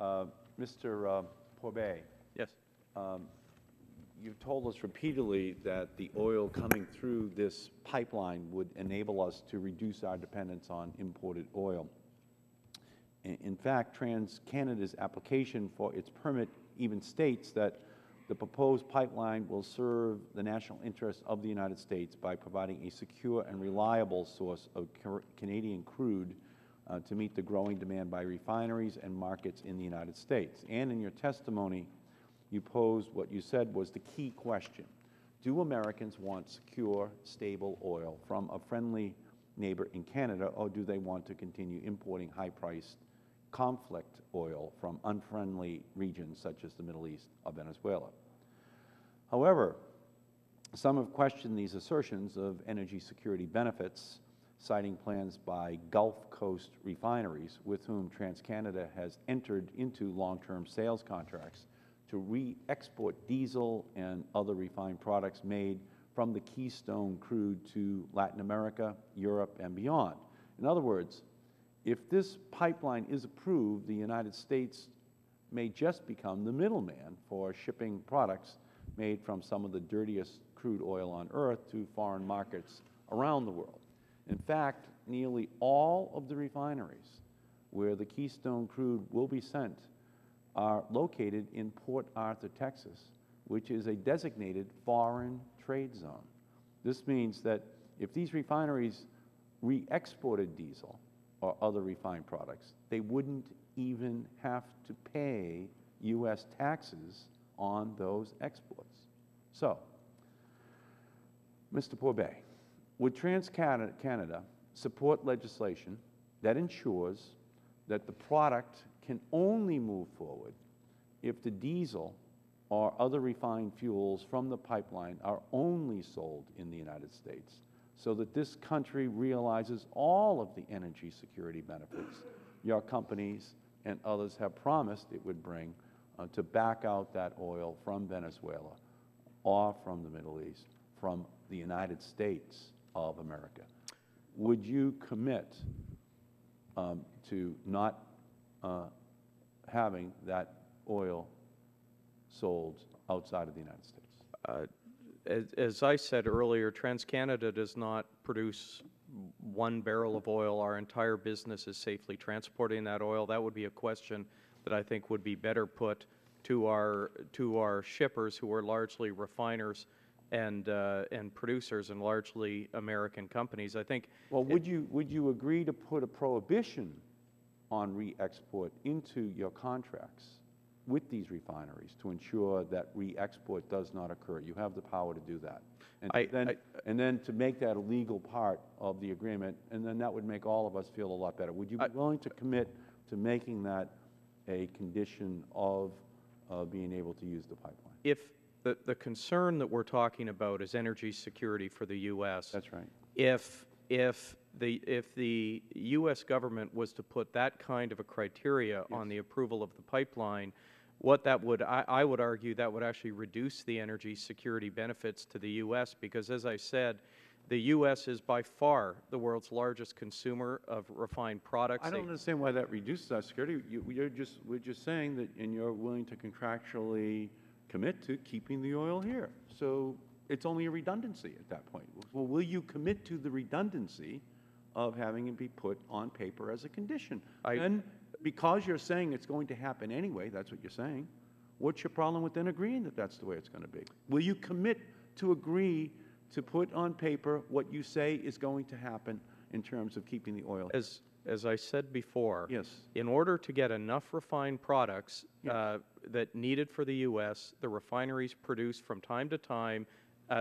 Mr. Porbet, Yes. you've told us repeatedly that the oil coming through this pipeline would enable us to reduce our dependence on imported oil. In fact, TransCanada's application for its permit even states that the proposed pipeline will serve the national interest of the United States by providing a secure and reliable source of Canadian crude to meet the growing demand by refineries and markets in the United States. And in your testimony, you posed what you said was the key question. Do Americans want secure, stable oil from a friendly neighbor in Canada, or do they want to continue importing high-priced conflict oil from unfriendly regions such as the Middle East or Venezuela? However, some have questioned these assertions of energy security benefits, citing plans by Gulf Coast refineries with whom TransCanada has entered into long-term sales contracts to re-export diesel and other refined products made from the Keystone crude to Latin America, Europe, and beyond. In other words, if this pipeline is approved, the United States may just become the middleman for shipping products made from some of the dirtiest crude oil on Earth to foreign markets around the world. In fact, nearly all of the refineries where the Keystone crude will be sent are located in Port Arthur, Texas, which is a designated foreign trade zone. This means that if these refineries re-exported diesel or other refined products, they wouldn't even have to pay U.S. taxes on those exports. So, Mr. Porbet, would TransCanada support legislation that ensures that the product can only move forward if the diesel or other refined fuels from the pipeline are only sold in the United States, so that this country realizes all of the energy security benefits your companies and others have promised it would bring to back out that oil from Venezuela or from the Middle East, from the United States of America? Would you commit to not having that oil sold outside of the United States? As I said earlier, TransCanada does not produce 1 barrel of oil. Our entire business is safely transporting that oil. That would be a question that I think would be better put to our shippers, who are largely refiners and producers, and largely American companies. I think. Well, would you agree to put a prohibition on re-export into your contracts with these refineries to ensure that re-export does not occur? You have the power to do that. And then to make that a legal part of the agreement, and then that would make all of us feel a lot better. Would you be willing to commit to making that a condition of being able to use the pipeline? If the concern that we're talking about is energy security for the U.S. That's right. If the U.S. government was to put that kind of a criteria on the approval of the pipeline, what that would, I would argue, that would actually reduce the energy security benefits to the U.S., because, as I said, the U.S. is by far the world's largest consumer of refined products. I don't understand why that reduces our security. We're just saying that, and you're willing to contractually commit to keeping the oil here. So it's only a redundancy at that point. Well, will you commit to the redundancy of having it be put on paper as a condition? And because you're saying it's going to happen anyway, that's what you're saying, what's your problem with then agreeing that that's the way it's going to be? Will you commit to agree to put on paper what you say is going to happen in terms of keeping the oil? As I said before, yes, in order to get enough refined products that needed for the U.S., the refineries produce from time to time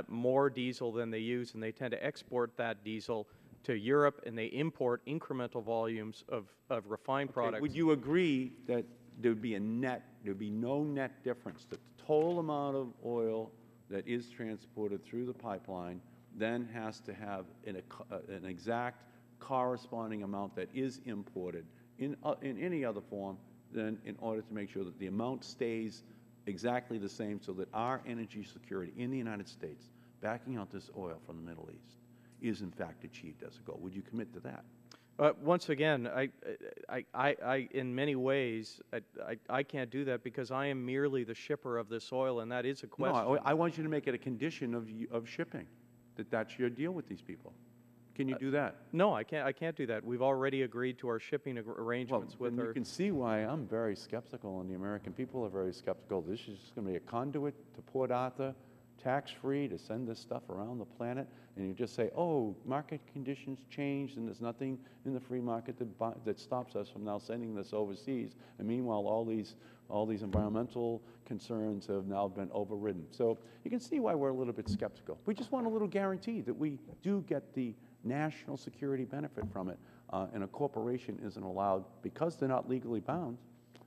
more diesel than they use, and they tend to export that diesel to Europe, and they import incremental volumes of refined products. Would you agree that there would be no net difference, that the total amount of oil that is transported through the pipeline then has to have an exact corresponding amount that is imported in any other form, then, in order to make sure that the amount stays exactly the same, so that our energy security in the United States, backing out this oil from the Middle East, is in fact achieved as a goal? Would you commit to that? Once again, in many ways, I can't do that because I am merely the shipper of this oil, and that is a No, question. I want you to make it a condition of shipping, that's your deal with these people. Can you do that? No, I can't do that. We've already agreed to our shipping arrangements Well, with then our. you can see why I'm very skeptical, and the American people are very skeptical. This is just going to be a conduit to Port Arthur, tax-free, to send this stuff around the planet, and you just say, oh, market conditions changed, and there's nothing in the free market that stops us from now sending this overseas. And meanwhile, all these environmental concerns have now been overridden. So you can see why we're a little bit skeptical. We just want a little guarantee that we do get the national security benefit from it, and a corporation isn't allowed, because they're not legally bound,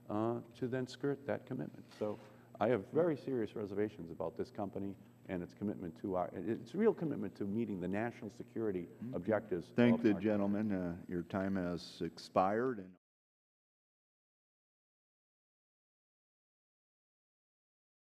to then skirt that commitment. So I have very serious reservations about this company and its commitment to its real commitment to meeting the national security objectives. Thank of the our country. gentleman. Your time has expired.